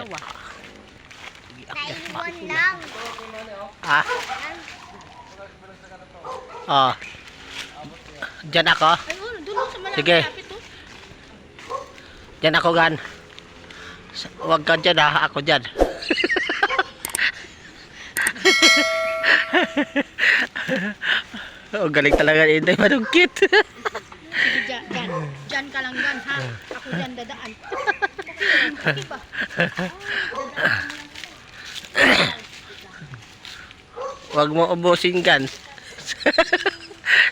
dalawa. Naiwan lang. Ah. Oh. Diyan ako. Ayun, doon sa malapit. Sige. Oh. Diyan ako gan. Huwag ka dyan ha, ako dyan. Oh, galing talaga Inday Manungkit. Sige, dyan ka lang dyan, ha? Ako dyan dadaan. Okay ba? Huwag mo ubusin gan.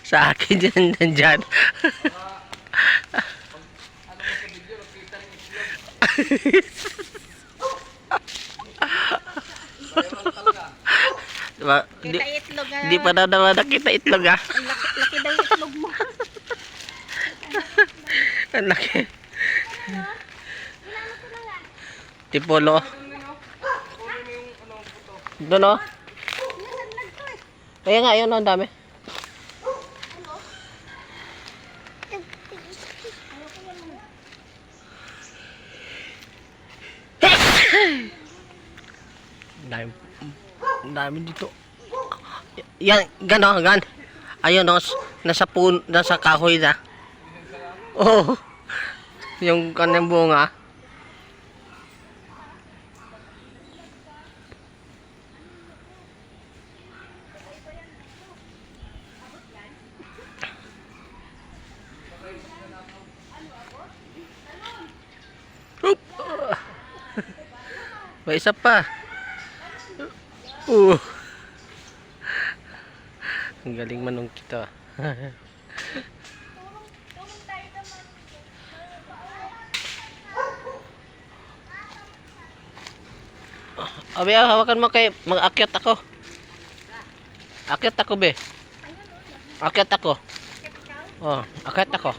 Sa akin dyan. Diba? Kita itlog, ha? Di pa daw naman nakita itlog ha. Ang laki daw yung itlog mo. Ang laki. Tipolo. Doon o. Kaya nga, yun o, ang dami. Ang dami dito. Yan, gano, gan. Ayun o, nasa kahoy na. Oh, yung kanyang bunga. Oop. May isa pa. Ang galing Manungkit ah. Abi, hawakan mo kay mag-akyat ako. Akyat ako, be. Akyat ako. Oh, akyat ako.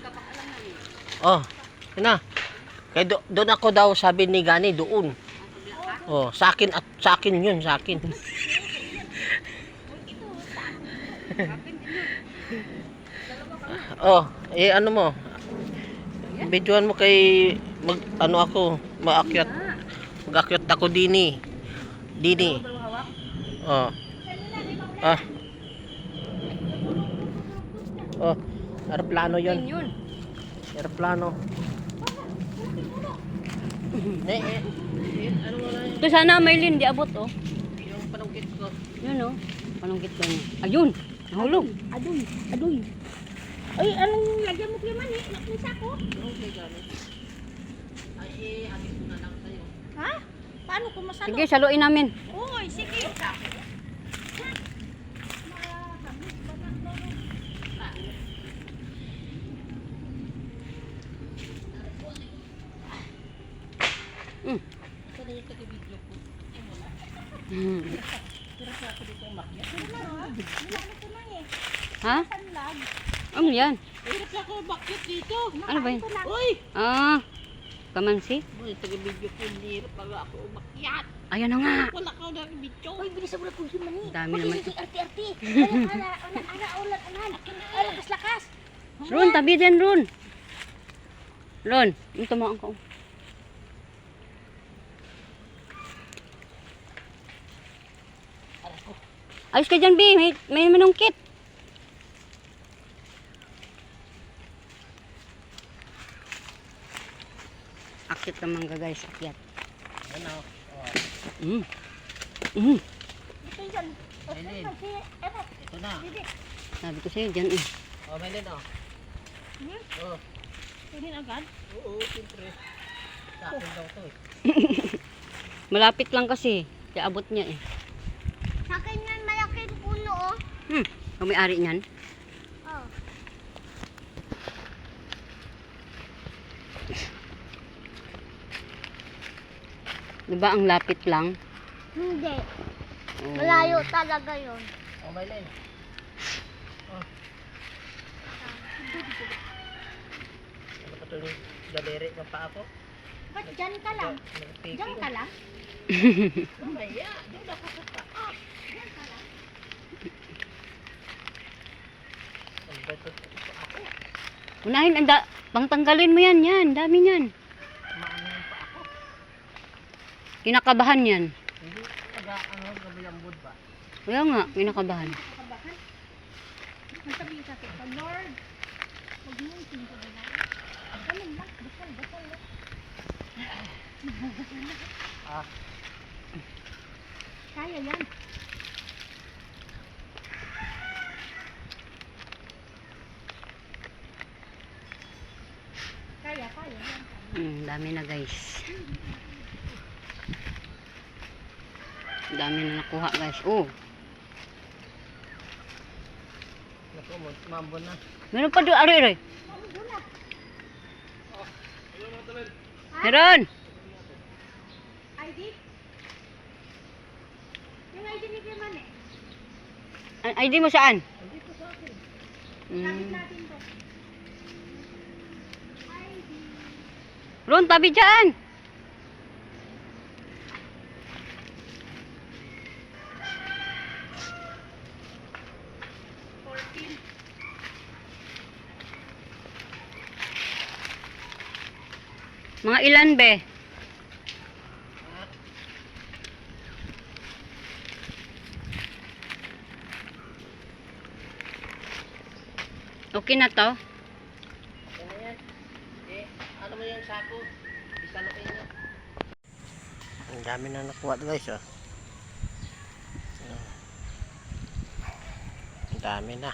Oh, yun na. Kaya doon ako daw, sabi ni Gani, doon. Oh, sa akin at sa akin yun, sa akin. Oh, ano mo? Videoan mo kay ano ako, maakyat. Mag-akyat ako dini. Oh. Ah. Oh, aeroplano 'yon. Aeroplano. Ano wala yun? Ito sana Maylin, di abot oh. Yung panungkit ko. Yun oh. Panungkit ko niya. Ayun! Nahulog. Adoy. Ay, anong lagyan mo kaya man eh? Nakisa ko. Okay, gamit. Ay, agis ko na lang sa'yo. Ha? Paano kung masalo? Sige, saluin namin. Uy, sige. Ha? Ano yan? Hirap na ako bakit dito. Ano ba yan? Uy! Kamansi? Uy, taga-video ko, hindi hirap pag ako umakyat. Ayan na nga. Wala ka na video. Uy, bilis mo na kung mani. Dami naman. Arti-arti. Ana, lakas-lakas. Ron, tabi din, Ron. Ron, yung tumaan ko. Ayos ka dyan, B. May manungkit. Akyat naman ka, guys. Akyat. Ano? Ito yan. Melin. Ito na. Sabi ko sa'yo, dyan eh. Oh, Melin, oh. Oh. Kunin agad. Oo, siyempre. Sa akin daw to eh. Malapit lang kasi. Kaya abot niya eh. Sa akin yan, malaking puno oh. Kung may-ari niyan. Oh. Diba ang lapit lang? Hindi. Oh. Malayo talaga yun. Oh, Melin. Oh. Ano pa ito yung daliri ng paa ko? Ba't dyan ka lang? Nag-picking. Dyan ka lang? Mamaya, doon ako sa taas. Ang bato sa ako. Unahin, pangtanggalin mo yan. Dami yan. Maano yung paa ko. Kinakabahan yan. Hindi, gabi ba? Kaya nga, kinakabahan. Kabahan. Ang sabi sa akin, Lord, huwag mo yung tingko na lang. Ganun lang, dasal lang. Ah, Kaya yan. Kaya yan. Dami na guys. Dami na nakuha guys. Oh, naku, mambo na. meron pa doon. Aroy. Meron. ID? Yung ID ni Kiman eh. ID mo saan? Dito sa akin. Gamit Mm. natin to. ID. Ron, tabi dyan. Mga ilan be? Okay na to? Ano yan? Ano mo yung sako? Isa na kayo. Ang dami na nakuha guys, oh. Ang dami na.